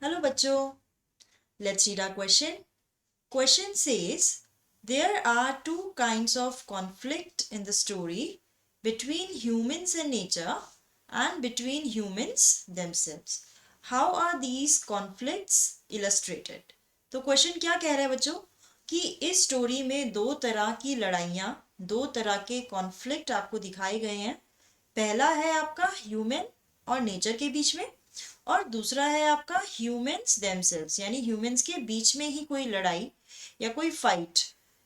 Hello बच्चों, let's read our question. Question says there are two kinds of conflict in the story between humans and nature and between humans themselves. How are these conflicts illustrated? तो question क्या कह रहा है बच्चों कि इस story में दो तरह की लड़ाइयाँ, दो तरह के कॉन्फ्लिक्ट आपको दिखाए गए हैं. पहला है आपका ह्यूमन और नेचर के बीच में, और दूसरा है आपका ह्यूमंस देमसेल्व्स, यानी ह्यूमंस के बीच में ही कोई लड़ाई या कोई फाइट,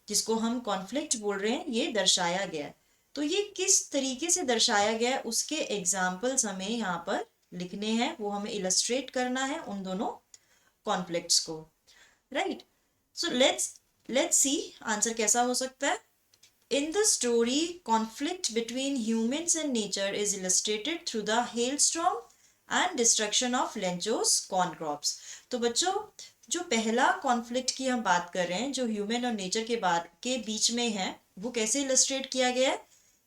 जिसको हम कॉन्फ्लिक्ट बोल रहे हैं, ये दर्शाया गया है. तो ये किस तरीके से दर्शाया गया है उसके एग्जाम्पल्स हमें यहाँ पर लिखने हैं, वो हमें इलस्ट्रेट करना है उन दोनों कॉन्फ्लिक्ट्स को. Right, so let's see answer कैसा हो सकता है. In the story, conflict between humans and nature is illustrated through the hailstorm and destruction of Lencho's corn crops. तो बच्चों, जो पहला कॉन्फ्लिक्ट की हम बात कर रहे हैं, जो ह्यूमन और नेचर के बीच में है, वो कैसे इलस्ट्रेट किया गया है?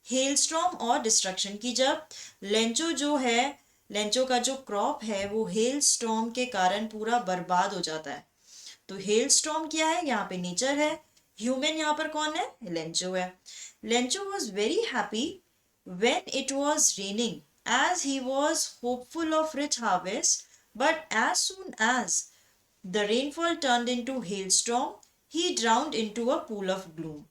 हेलस्टॉर्म और डिस्ट्रक्शन की. जब लेंचो जो है, लेंचो का जो क्रॉप है, वो हेलस्टॉर्म के कारण पूरा बर्बाद हो जाता है. तो हेलस्टॉर्म क्या है? यहाँ पे नेचर है. ह्यूमन यहाँ पर कौन है? लेंचो है. Lencho was very happy when it was raining, as he was hopeful of rich harvest, but as soon as the rainfall turned into hailstorm, he drowned into a pool of gloom.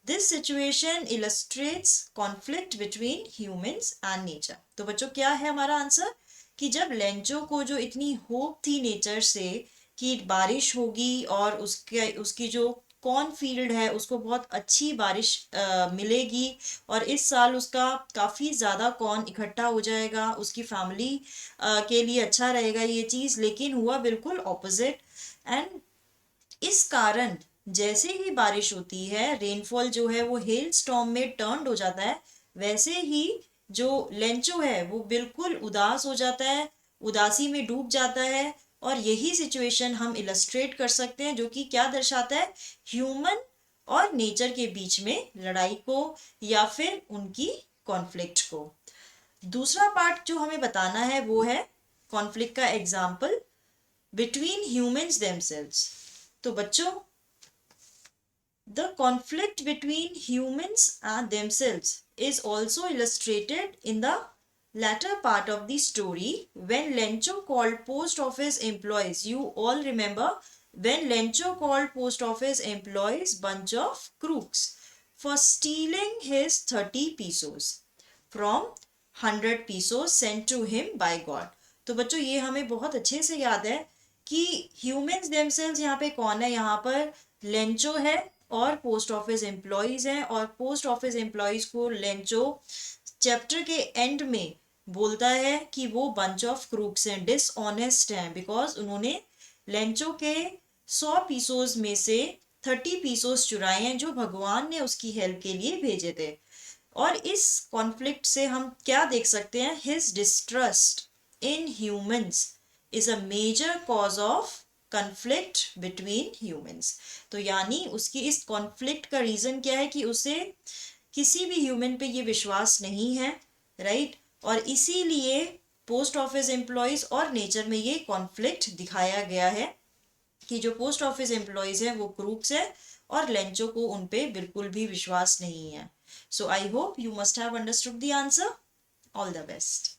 This situation illustrates conflict between humans and nature. तो बच्चों क्या है हमारा answer? कि जब Lencho को जो इतनी होप थी नेचर से कि बारिश होगी और उसकी जो कॉर्न फील्ड है उसको बहुत अच्छी बारिश मिलेगी और इस साल उसका काफ़ी ज़्यादा कॉर्न इकट्ठा हो जाएगा, उसकी फैमिली के लिए अच्छा रहेगा ये चीज़, लेकिन हुआ बिल्कुल ऑपोजिट. एंड इस कारण जैसे ही बारिश होती है, रेनफॉल जो है वो हेल स्टॉर्म में टर्न हो जाता है, वैसे ही जो लेंचो है वो बिल्कुल उदास हो जाता है, उदासी में डूब जाता है. और यही सिचुएशन हम इलस्ट्रेट कर सकते हैं, जो कि क्या दर्शाता है? ह्यूमन और नेचर के बीच में लड़ाई को या फिर उनकी कॉन्फ्लिक्ट को. दूसरा पार्ट जो हमें बताना है वो है कॉन्फ्लिक्ट का एग्जाम्पल बिटवीन ह्यूमंस देमसेल्व्स. तो बच्चों, the conflict between humans and themselves is also illustrated in the latter part of the story when Lencho called post office employees. You all remember when Lencho called post office employees bunch of crooks for stealing his 30 pesos from 100 pesos sent to him by God. तो बच्चों ये हमें बहुत अच्छे से याद है कि ह्यूमंस देमसेल्व्स यहाँ पे कौन है? यहाँ पर लेंचो है और पोस्ट ऑफिस एम्प्लॉयज हैं. और पोस्ट ऑफिस एम्प्लॉयज को लेंचो चैप्टर के एंड में बोलता है कि वो बंच ऑफ क्रूक्स हैं, डिसऑनेस्ट हैं, बिकॉज उन्होंने लेंचो के 100 पीसोज में से 30 पीसोज चुराए हैं जो भगवान ने उसकी हेल्प के लिए भेजे थे. और इस कॉन्फ्लिक्ट से हम क्या देख सकते हैं? His distrust in humans is a major cause of conflict between humans. तो यानी उसकी इस कॉन्फ्लिक्ट का रीजन क्या है? कि उसे किसी भी ह्यूमन पे ये विश्वास नहीं है. राइट, और इसीलिए पोस्ट ऑफिस एम्प्लॉयज और नेचर में ये कॉन्फ्लिक्ट दिखाया गया है कि जो पोस्ट ऑफिस एम्प्लॉयज हैं वो क्रूक्स है और लेंचो को उन पे बिल्कुल भी विश्वास नहीं है. So I hope you must have understood the answer. All the best.